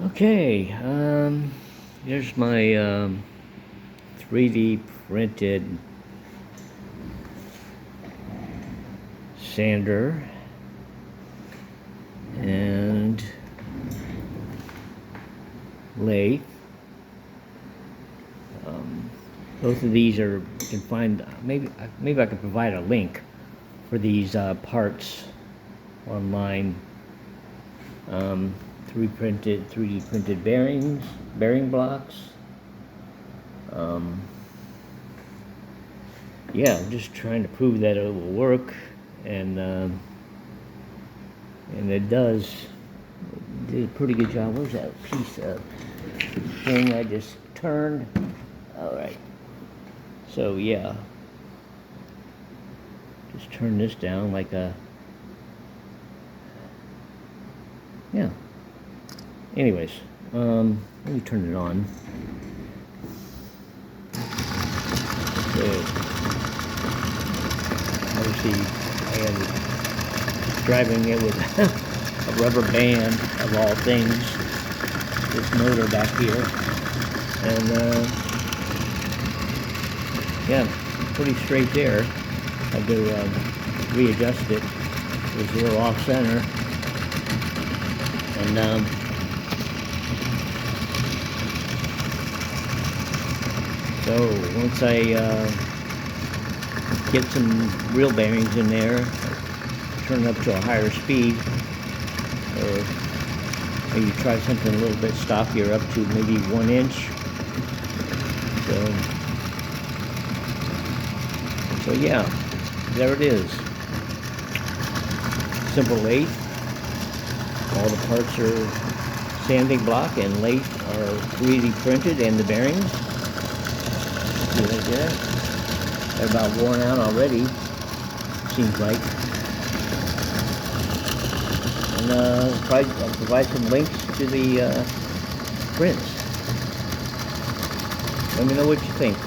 Okay, here's my 3D printed sander and lathe. Both of these you can find, maybe I could provide a link for these parts online. 3D printed bearing blocks. Yeah, I'm just trying to prove that it will work, and it does. It did a pretty good job. Where's that piece of thing I just turned? All right. So yeah, just turn this down like a, yeah. Anyways, let me turn it on. So, obviously, I am driving it with a rubber band of all things. This motor back here, and yeah, pretty straight there. Had to readjust it. It was a little off center, and so once I get some real bearings in there, turn it up to a higher speed, or maybe try something a little bit stockier up to maybe 1 inch. So yeah, there it is. Simple lathe. All the parts are sanding block, and lathe are 3D printed, and the bearings. See right there? They're about worn out already, seems like. And I'll provide some links to the prints. Let me know what you think.